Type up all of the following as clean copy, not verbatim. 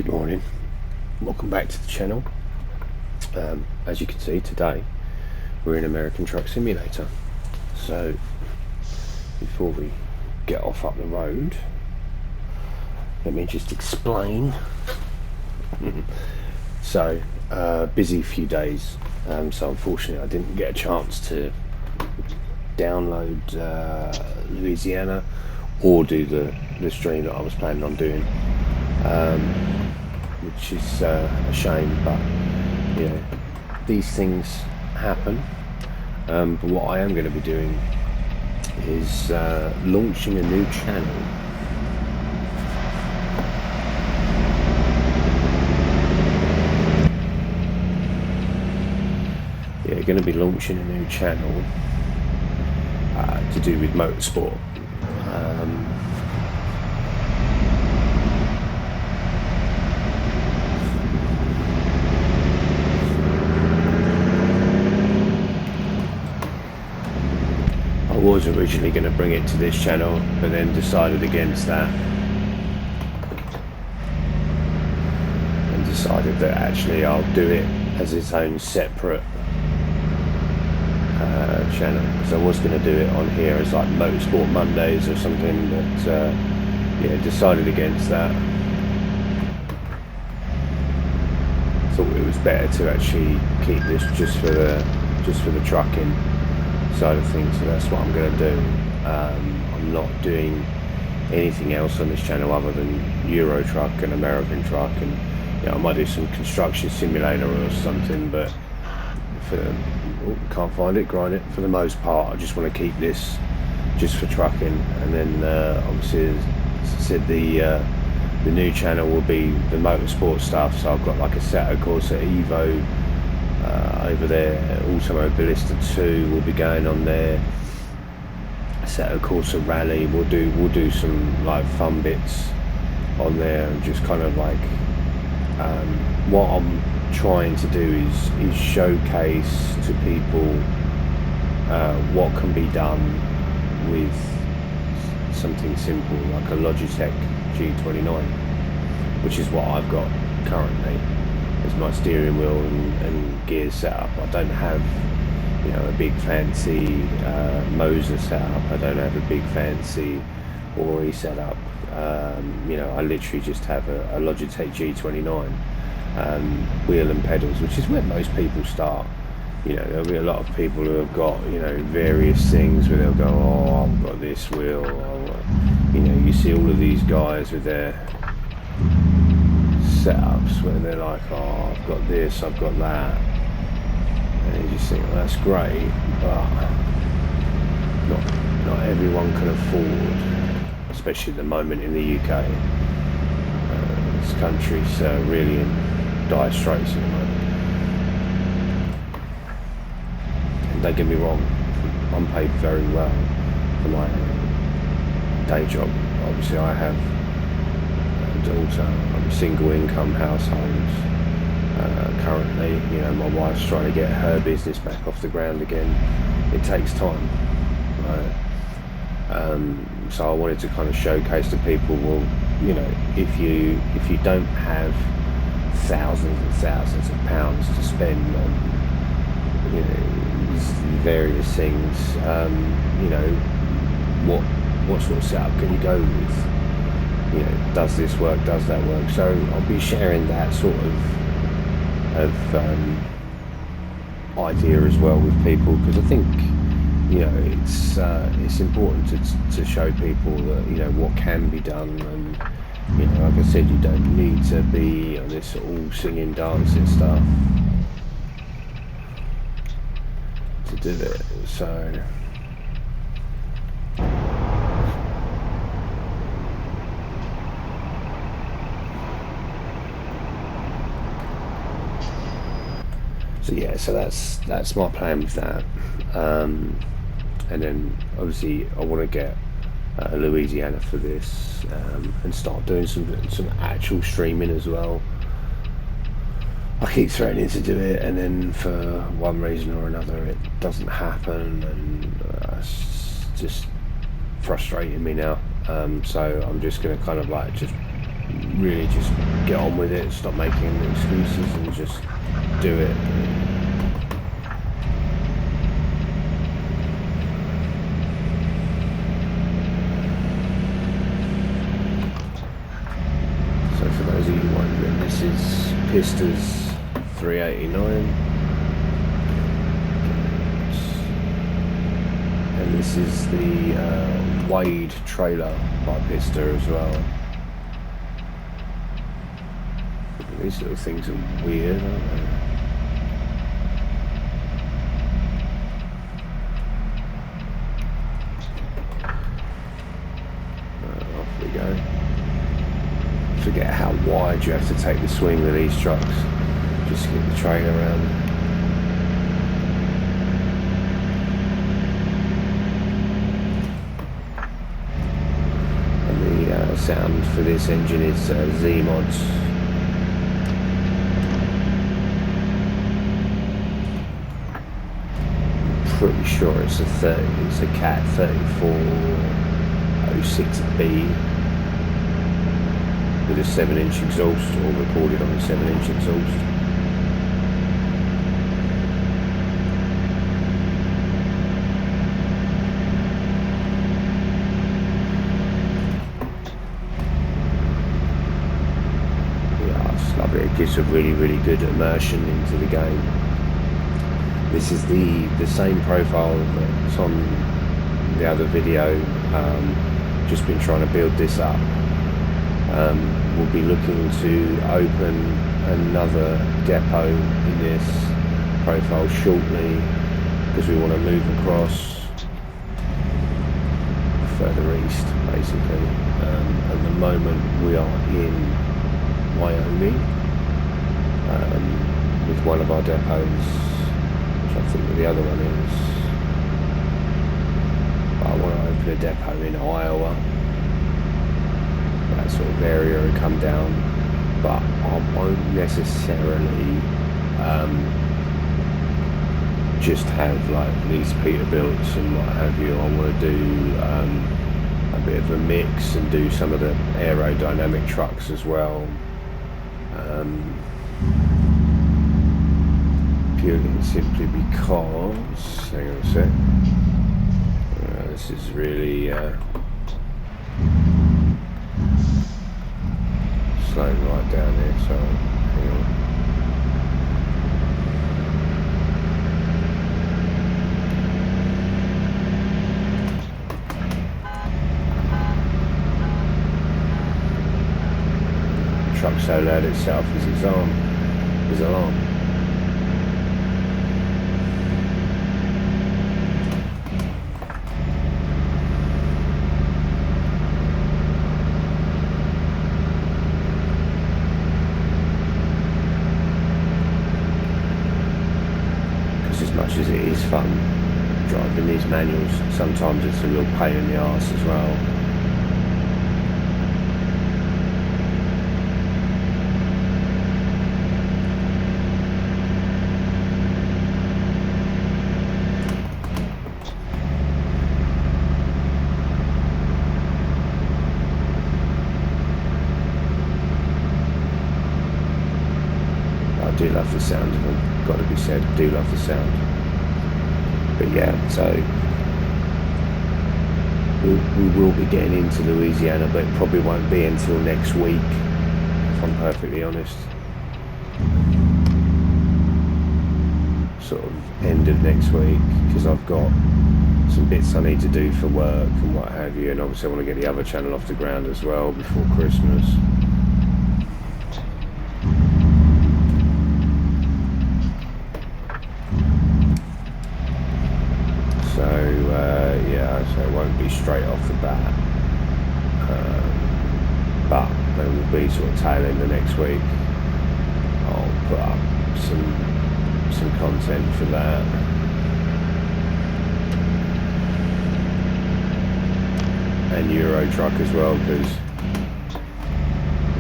Good morning, welcome back to the channel. As you can see, today we're in American Truck Simulator. So before we get off up the road, let me just explain. So busy few days, so unfortunately I didn't get a chance to download Louisiana or do the stream that I was planning on doing, which is a shame, but you know, these things happen. But what I am going to be doing is launching a new channel. Yeah, going to be launching a new channel to do with motorsport. I was originally going to bring it to this channel, but then decided against that, and decided that actually I'll do it as its own separate channel, because I was going to do it on here as like Motorsport Mondays or something, but yeah, decided against that. Thought it was better to actually keep this just for the trucking side of things, so that's what I'm going to do. I'm not doing anything else on this channel other than Euro Truck and American Truck, and you know, I might do some construction simulator or something, but can't find it, grind it. For the most part, I just want to keep this just for trucking, and then obviously, as I said, the new channel will be the motorsport stuff. So I've got like a Assetto Corsa Evo over there. Automobilista 2 will be going on there. Assetto Corsa Rally. We'll do some like fun bits on there, and just kind of like what I'm trying to do is showcase to people what can be done with something simple like a Logitech G29, which is what I've got currently as my steering wheel and gears setup. I don't have, you know, a big fancy Moser setup. I don't have a big fancy Ori setup. You know, I literally just have a Logitech G29, wheel and pedals, which is where most people start. You know, there'll be a lot of people who have got, you know, various things where they'll go, oh, I've got this wheel, you know, you see all of these guys with their setups where they're like, oh, I've got this, I've got that, and you just think, well, that's great, but not everyone can afford, especially at the moment in the UK. This country's really in dire straits at the moment. And don't get me wrong, I'm paid very well for my day job. Obviously I have a daughter, I'm a single income household currently. You know, my wife's trying to get her business back off the ground again. It takes time, right? So I wanted to kind of showcase to people, well, you know, if you don't have thousands and thousands of pounds to spend on, you know, various things, you know, what sort of setup can you go with? You know, does this work, does that work? So I'll be sharing that sort of idea as well with people, because I think, you know, it's important to show people that, you know, what can be done. And you know, like I said, you don't need to be on this all singing, dancing stuff to do it. So yeah, so that's my plan with that. And then obviously I want to get Louisiana for this, and start doing some actual streaming as well. I keep threatening to do it, and then for one reason or another it doesn't happen, and it's just frustrating me now. So I'm just going to kind of like just really just get on with it, stop making excuses and just do it. So for those of you wondering, this is Pista's 389, and this is the Wade trailer by Pista as well. These little things are weird, aren't they? Off we go. Forget how wide you have to take the swing with these trucks just to get the train around. And the sound for this engine is Z-Mods. Pretty sure it's a Cat 3406B with a 7-inch exhaust, or recorded on a 7-inch exhaust. Yeah, I just love it. It gives a really good immersion into the game. This is the same profile that's on the other video. Just been trying to build this up. We'll be looking to open another depot in this profile shortly, because we want to move across further east, basically. At the moment we are in Wyoming with one of our depots. I think the other one is, I want to open a depot in Iowa, that sort of area, and come down, but I won't necessarily just have like these Peterbilts and what have you. I want to do a bit of a mix and do some of the aerodynamic trucks as well. Purely and simply because, hang on a sec, this is really slowing right down here, so hang on. The truck's so loud itself is his alarm. As much as it is fun driving these manuals, sometimes it's a real pain in the arse as well. I do love the sound of them, got to be said, I do love the sound. But yeah, so we will be getting into Louisiana, but it probably won't be until next week, if I'm perfectly honest. Sort of end of next week, because I've got some bits I need to do for work and what have you, and obviously I want to get the other channel off the ground as well before Christmas. Yeah, so it won't be straight off the bat, but it will be sort of tail end of next week. I'll put up some content for that. And Euro Truck as well, because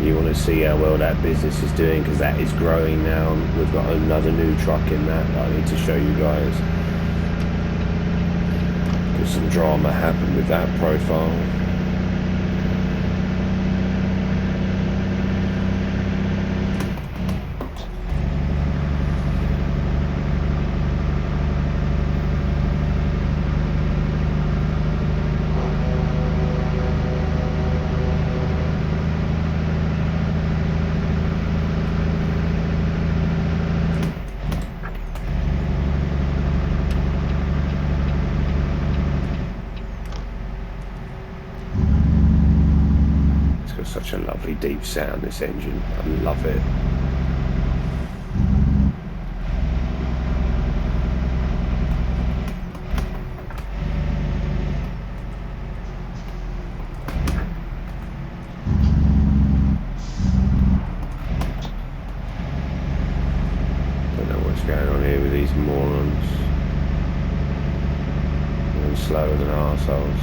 you want to see how well that business is doing, because that is growing now. We've got another new truck in that I need to show you guys. Some drama happened with that profile. It's got such a lovely deep sound, this engine. I love it. Don't know what's going on here with these morons. Going slower than arseholes.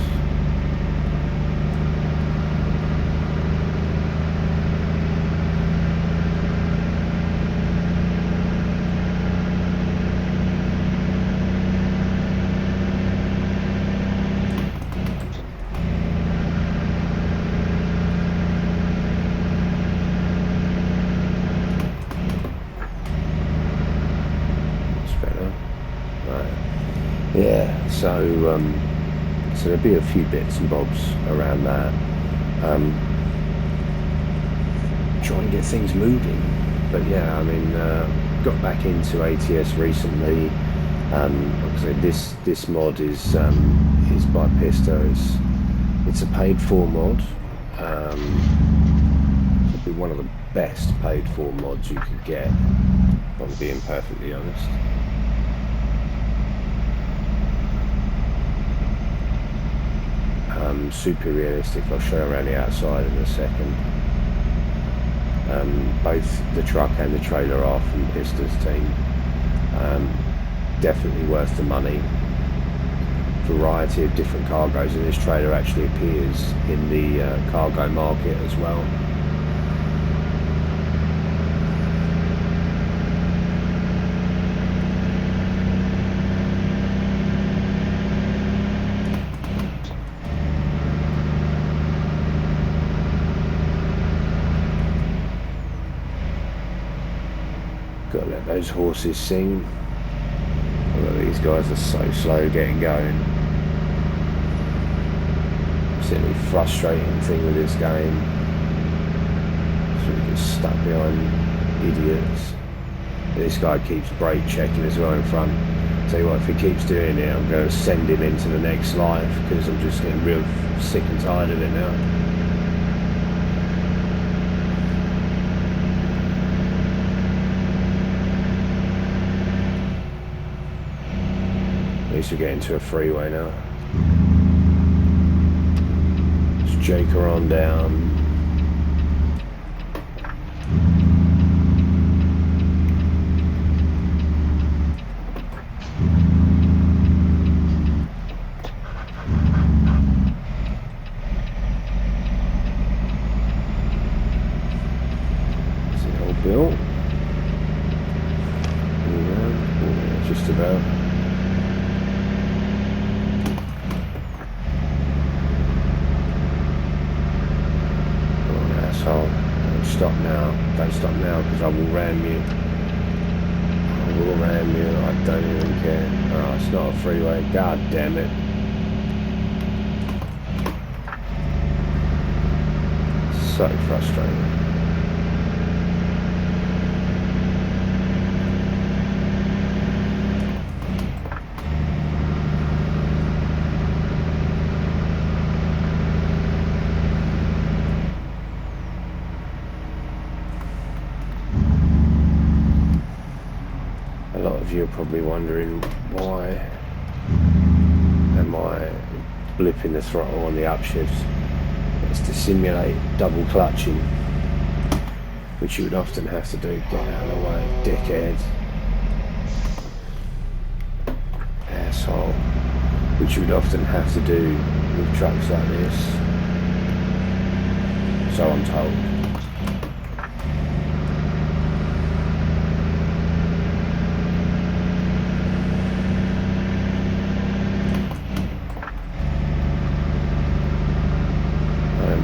Yeah, so there'll be a few bits and bobs around that. Try and get things moving. But yeah, I mean, got back into ATS recently. Like I said, this mod is by Pista. It's a paid-for mod. Probably one of the best paid-for mods you could get, if I'm being perfectly honest. Super realistic. I'll show you around the outside in a second. Both the truck and the trailer are from Pista's team. Definitely worth the money. Variety of different cargoes, and this trailer actually appears in the cargo market as well. Gotta let those horses sing. Although these guys are so slow getting going. Absolutely frustrating thing with this game. So we get stuck behind idiots. This guy keeps brake checking as well in front. Tell you what, if he keeps doing it, I'm going to send him into the next life, because I'm just getting real sick and tired of it now. At least we're getting to a freeway now. Let's jake her on down. Is it all built? Yeah, just about. Don't stop now. Don't stop now, because I will ram you. I will ram you. I don't even care. Oh, it's not a freeway. God damn it. So frustrating. A lot of you are probably wondering, why am I blipping the throttle on the upshifts? It's to simulate double clutching, which you would often have to do. Get out of the way, dickhead. Asshole. Which you would often have to do with trucks like this. So I'm told.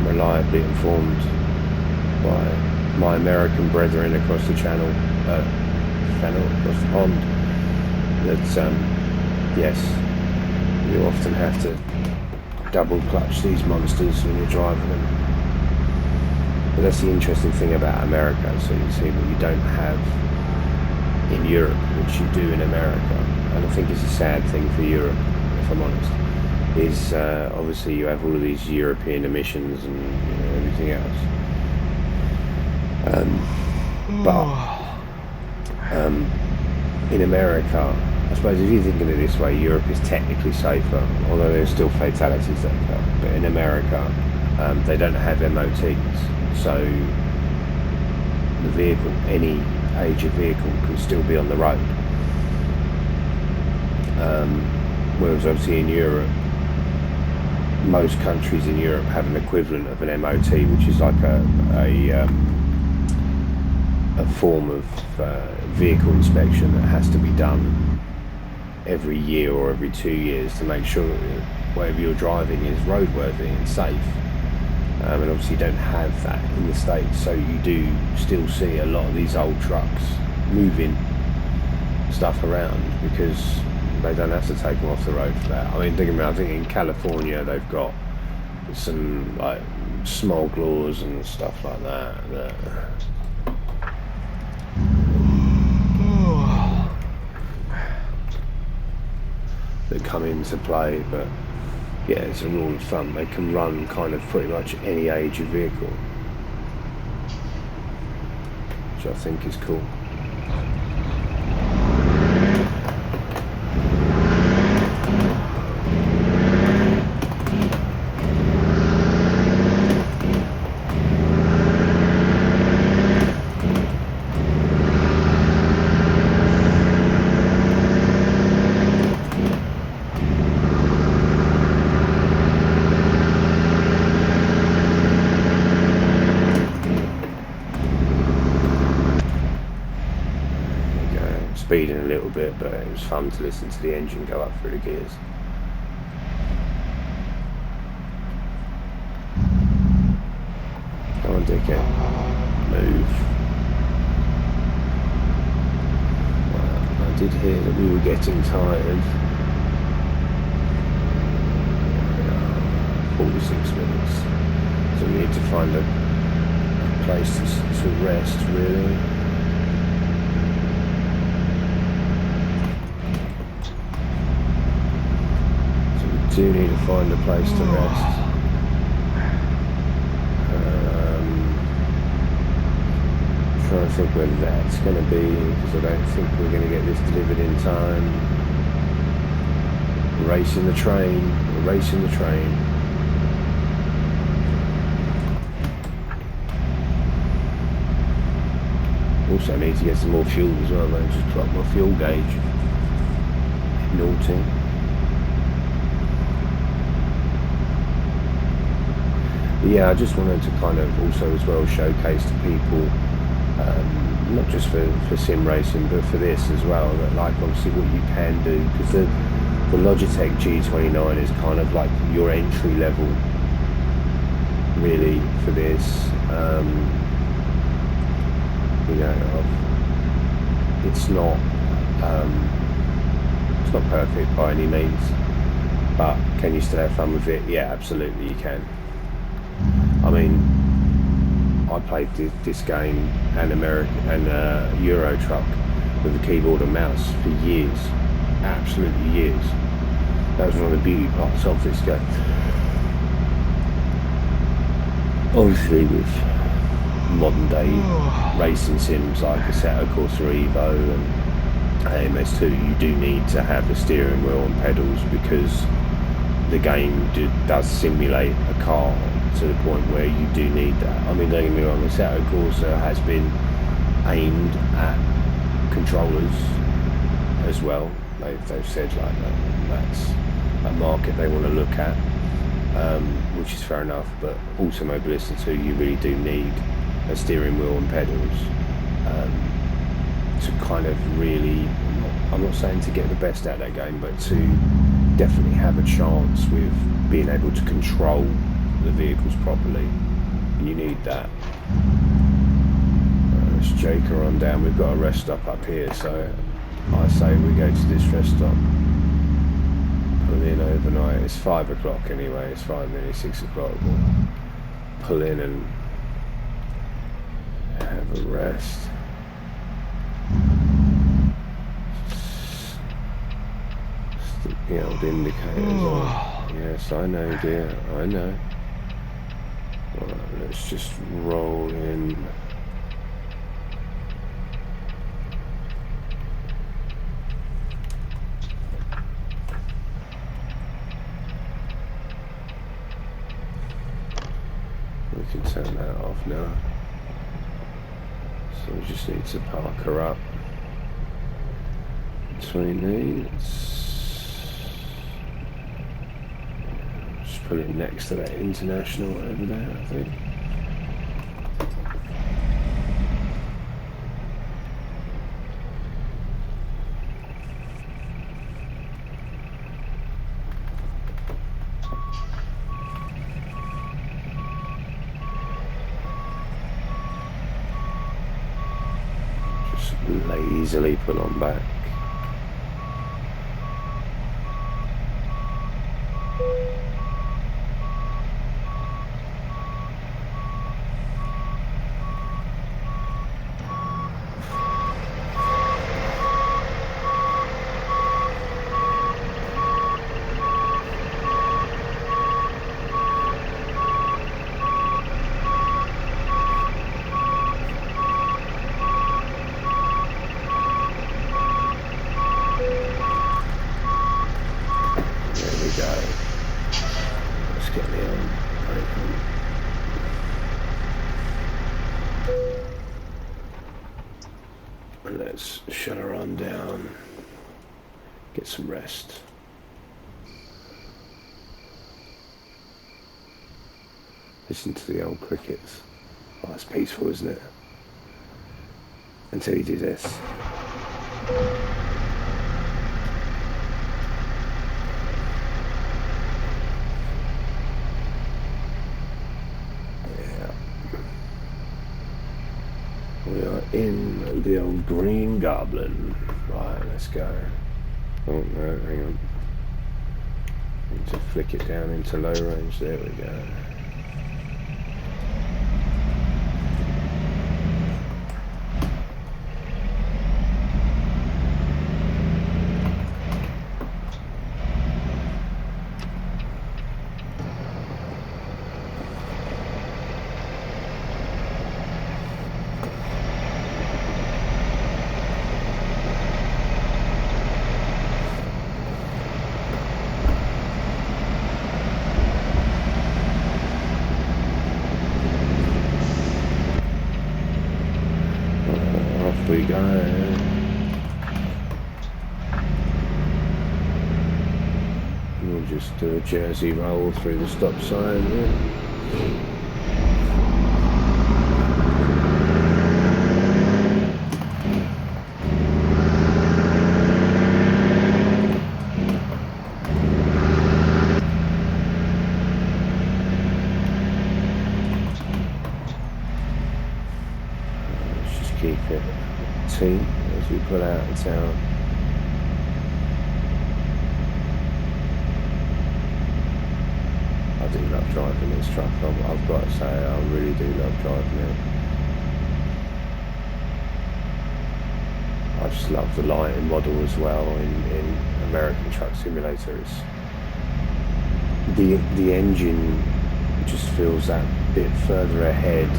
Reliably informed by my American brethren across the channel, across the pond, that yes, you often have to double clutch these monsters when you're driving them. But that's the interesting thing about America. So you see what you don't have in Europe, which you do in America. And I think it's a sad thing for Europe, if I'm honest. is obviously you have all of these European emissions and everything else. But in America, I suppose if you think of it this way, Europe is technically safer, although there's still fatalities that occur. But in America, they don't have MOTs, so the vehicle, any age of vehicle, can still be on the road. Whereas obviously in Europe, most countries in Europe have an equivalent of an MOT, which is like a form of vehicle inspection that has to be done every year or every 2 years to make sure that whatever you're driving is roadworthy and safe. And obviously you don't have that in the States, so you do still see a lot of these old trucks moving stuff around because they don't have to take them off the road for that. I mean, I think in California they've got some like smog laws and stuff like that that come into play, but yeah, it's a rule of thumb. They can run kind of pretty much any age of vehicle, which I think is cool. Speeding a little bit, but it was fun to listen to the engine go up through the gears. Come on, dickhead. Move. Well, I did hear that we were getting tired. 46 minutes. So we need to find a place to rest, really. Do need to find a place to rest. I'm trying to think where that's going to be because I don't think we're going to get this delivered in time. We're racing the train. We're racing the train. Also need to get some more fuel as well. I just put up my fuel gauge. Naughty. Yeah, I just wanted to kind of also as well showcase to people, not just for sim racing, but for this as well, that like obviously what you can do, because the Logitech G29 is kind of like your entry level really for this. It's not perfect by any means, but can you still have fun with it? Yeah, absolutely you can. I mean, I played this game and Euro Truck with a keyboard and mouse for years, absolutely years. That was one of the beauty parts of this game. Obviously with modern day racing sims like Assetto Corsa Evo and AMS2, you do need to have the steering wheel and pedals because the game does simulate a car to the point where you do need that. I mean, don't get me wrong, Assetto Corsa has been aimed at controllers as well. They've said like that's a market they want to look at, which is fair enough, but Automobilista 2, you really do need a steering wheel and pedals to kind of really, I'm not saying to get the best out of that game, but to definitely have a chance with being able to control the vehicles properly. You need that. Let's Jake her on down. We've got a rest stop up here, so I say we go to this rest stop. Pull in overnight. It's 5 o'clock anyway. It's 5 minutes, 6 o'clock. We'll pull in and have a rest. Stick the old indicators on. Yes, I know, dear. I know. Right, let's just roll in. We can turn that off now. So we just need to park her up between these. Just put it next to that international over there, I think. Lazily pull on back. Let's shut her on down, get some rest. Listen to the old crickets. Oh, it's peaceful, isn't it? Until you do this. We are in the old Green Goblin. Right, let's go. Oh no, hang on. Need to flick it down into low range. There we go. Off we go. We'll just do a Jersey roll through the stop sign here. Keep it T as we pull out of town. I do love driving this truck, I've got to say, I really do love driving it. I just love the lighting model as well in American Truck Simulator. It's the engine just feels that bit further ahead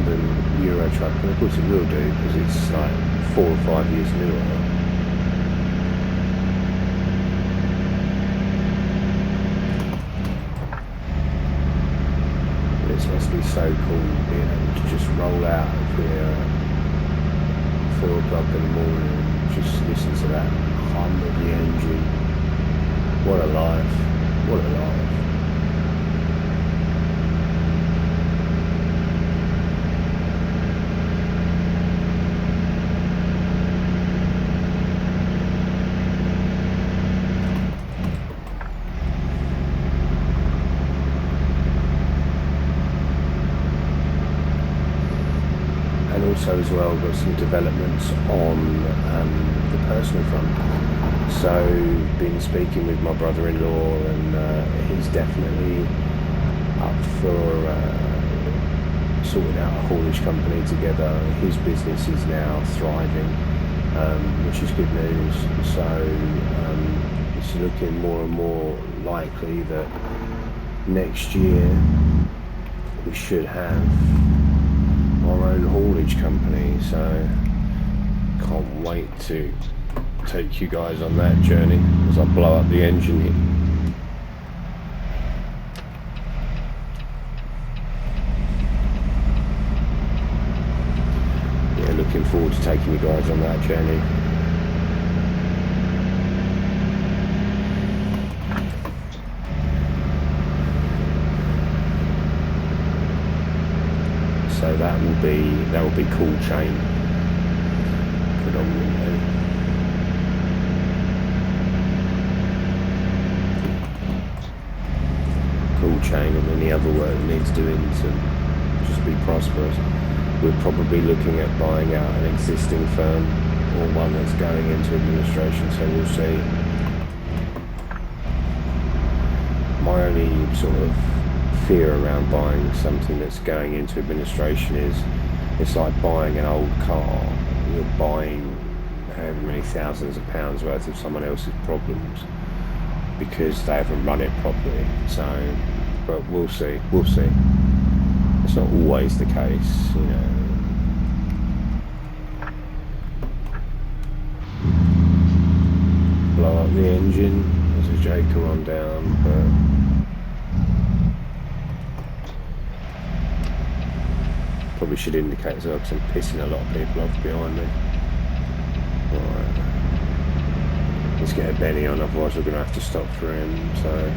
than Euro Truck, and of course it will do because it's like 4 or 5 years newer. This must be so cool being able to just roll out of here at 4 o'clock in the morning and just listen to that hum of the engine. What a life, what a life. Also as well got some developments on the personal front. So been speaking with my brother-in-law and he's definitely up for sorting out a haulage company together. His business is now thriving which is good news. So it's looking more and more likely that next year we should have our own haulage company. So can't wait to take you guys on that journey as I blow up the engine here. Looking forward to taking you guys on that journey. So that will be cool chain predominantly. Cool chain, and any other work that needs doing to just be prosperous. We're probably looking at buying out an existing firm or one that's going into administration, so we'll see. My only sort of fear around buying something that's going into administration is it's like buying an old car. You're buying however many thousands of pounds worth of someone else's problems because they haven't run it properly. So, but we'll see. It's not always the case, you know. Blow up the engine, there's a Jaker on down, but probably should indicate as well because I'm pissing a lot of people off behind me. Alright, let's get a Benny on, otherwise we're going to have to stop for him, so.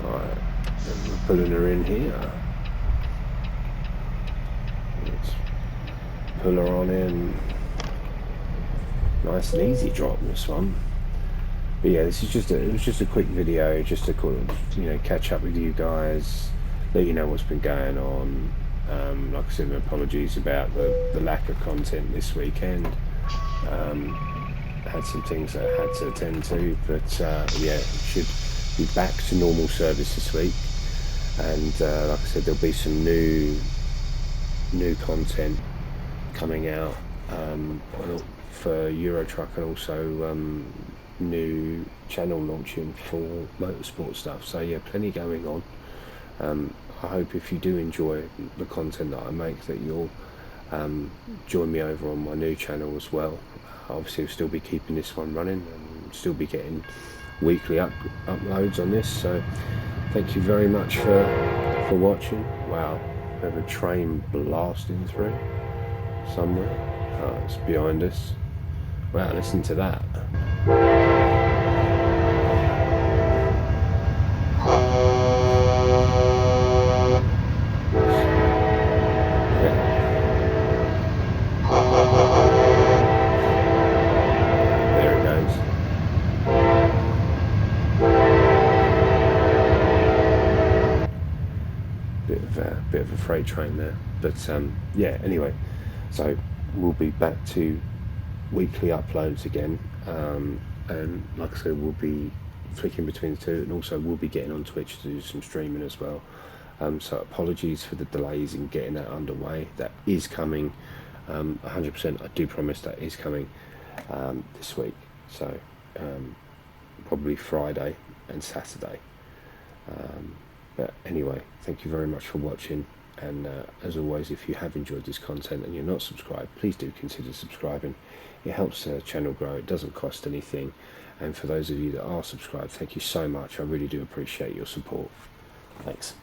Alright, and we're pulling her in here. Let's pull her on in. Nice and easy drop, this one. But yeah, this is it was just a quick video, just to kind of, you know, catch up with you guys, let you know what's been going on. Like I said, apologies about the lack of content this weekend. Had some things that I had to attend to, but yeah, should be back to normal service this week. And like I said, there'll be some new content coming out for Eurotruck, and also new channel launching for motorsport stuff. So yeah, plenty going on. I hope if you do enjoy the content that I make, that you'll join me over on my new channel as well. Obviously I'll still be keeping this one running and still be getting weekly uploads on this. So thank you very much for watching. Wow, we have a train blasting through somewhere. Oh, it's behind us. Wow, listen to that. There it goes. Bit of a freight train there, but yeah. Anyway, so we'll be back to weekly uploads again, and like I said, we'll be flicking between the two, and also we'll be getting on Twitch to do some streaming as well. So apologies for the delays in getting that underway. That is coming, 100%. I do promise that is coming this week. So probably Friday and Saturday. But anyway, thank you very much for watching, and as always, if you have enjoyed this content and you're not subscribed, please do consider subscribing. It helps the channel grow, it doesn't cost anything, and for those of you that are subscribed, thank you so much. I really do appreciate your support. Thanks.